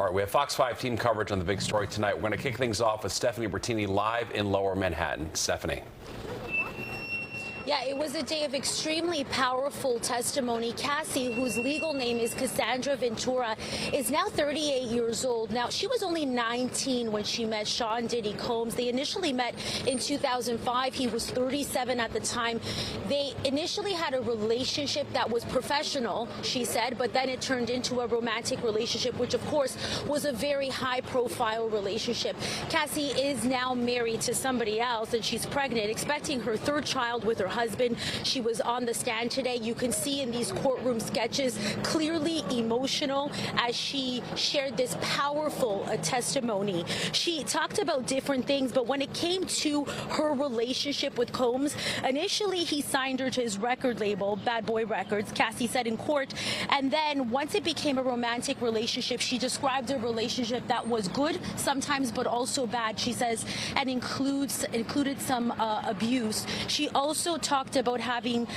All right, we have Fox 5 team coverage on the big story tonight. We're going to kick things off with Stephanie Bertini live in Lower Manhattan. Stephanie. Yeah, it was a day of extremely powerful testimony. Cassie, whose legal name is Casandra Ventura, is now 38 years old. Now, she was only 19 when she met Sean Diddy Combs. They initially met in 2005. He was 37 at the time. They initially had a relationship that was professional, she said, but then it turned into a romantic relationship, which, of course, was a very high-profile relationship. Cassie is now married to somebody else, and she's pregnant, expecting her third child with her husband. She was on the stand today. You can see in these courtroom sketches, clearly emotional as she shared this powerful testimony. She talked about different things, but when it came to her relationship with Combs, initially he signed her to his record label, Bad Boy Records, Cassie said in court, and then once it became a romantic relationship, she described a relationship that was good sometimes, but also bad, she says, and included some abuse. She also talked about having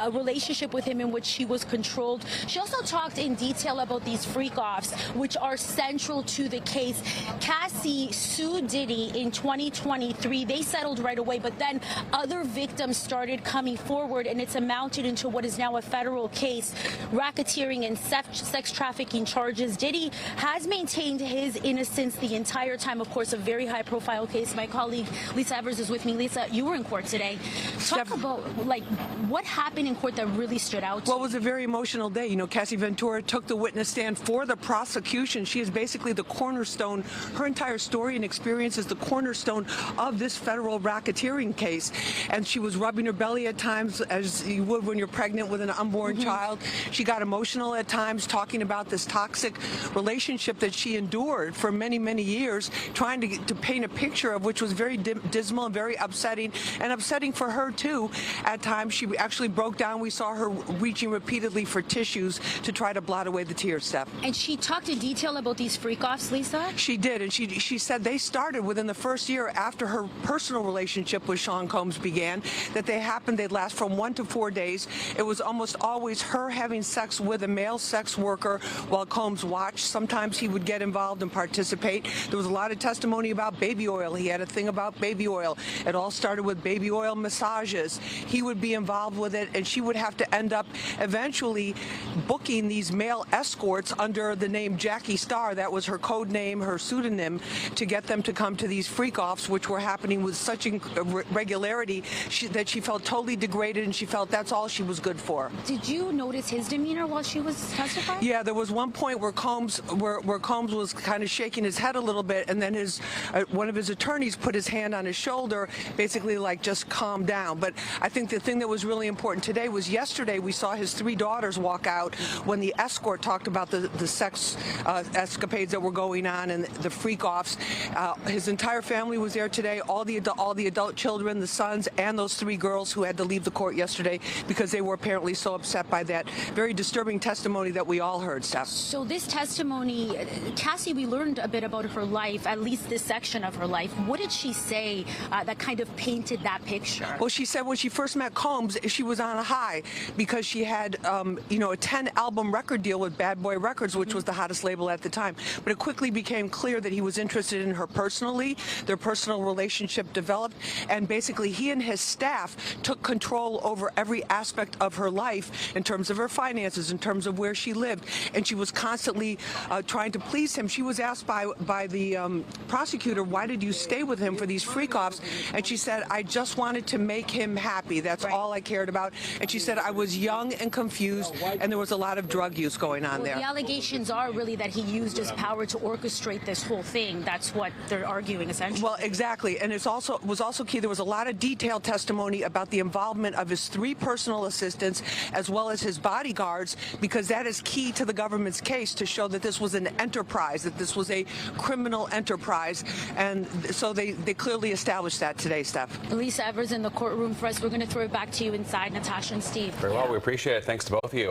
a relationship with him in which she was controlled. She also talked in detail about these freak-offs, which are central to the case. Cassie sued Diddy in 2023. They settled right away, but then other victims started coming forward, and it's amounted into what is now a federal case, racketeering and sex trafficking charges. Diddy has maintained his innocence the entire time. Of course, a very high-profile case. My colleague Lisa Evers is with me. Lisa, you were in court today. Talk about what happened in court that really stood out. Well, it was a very emotional day. You know, Cassie Ventura took the witness stand for the prosecution. She is basically the cornerstone. Her entire story and experience is the cornerstone of this federal racketeering case. And she was rubbing her belly at times, as you would when you're pregnant with an unborn child. She got emotional at times, talking about this toxic relationship that she endured for many, many years, trying to paint a picture of which was very dismal and very upsetting for her too. At times, she actually broke down. We saw her reaching repeatedly for tissues to try to blot away the tears, Steph. And she talked in detail about these freak-offs, Lisa? She did, and she said they started within the first year after her personal relationship with Sean Combs began, that they happened, they'd last from 1 to 4 days. It was almost always her having sex with a male sex worker while Combs watched. Sometimes he would get involved and participate. There was a lot of testimony about baby oil. He had a thing about baby oil. It all started with baby oil massages. He would be involved with it, and she would have to end up eventually booking these male escorts under the name Jackie Star. That was her code name, her pseudonym, to get them to come to these freak-offs, which were happening with such regularity that she felt totally degraded, and she felt that's all she was good for. Did you notice his demeanor while she was testifying? Yeah, there was one point where Combs was kind of shaking his head a little bit, and then one of his attorneys put his hand on his shoulder, basically like, just calm down. But I think the thing that was really important today was yesterday we saw his 3 daughters walk out when the escort talked about the sex escapades that were going on and the freak-offs. His entire family was there today, all the adult children, the sons, and those 3 girls who had to leave the court yesterday because they were apparently so upset by that very disturbing testimony that we all heard, Steph. So this testimony, Cassie, we learned a bit about her life, at least this section of her life. What did she say that kind of painted that picture? Well, she said when she first met Combs, she was on a high because she had, a 10-album record deal with Bad Boy Records, which was the hottest label at the time. But it quickly became clear that he was interested in her personally. Their personal relationship developed, and basically he and his staff took control over every aspect of her life in terms of her finances, in terms of where she lived, and she was constantly trying to please him. She was asked by the prosecutor, why did you stay with him for these freak-offs? And she said, I just wanted to make him happy. That's all I cared about. And she said, I was young and confused, and there was a lot of drug use going on there. The allegations are really that he used his power to orchestrate this whole thing. That's what they're arguing, essentially. Well, exactly. And it was also key. There was a lot of detailed testimony about the involvement of his 3 personal assistants as well as his bodyguards, because that is key to the government's case to show that this was an enterprise, that this was a criminal enterprise. And so they clearly established that today, Steph. Lisa Evers in the courtroom for us. We're going to throw it back to you inside, Natasha and Steve. Very well. We appreciate it. Thanks to both of you.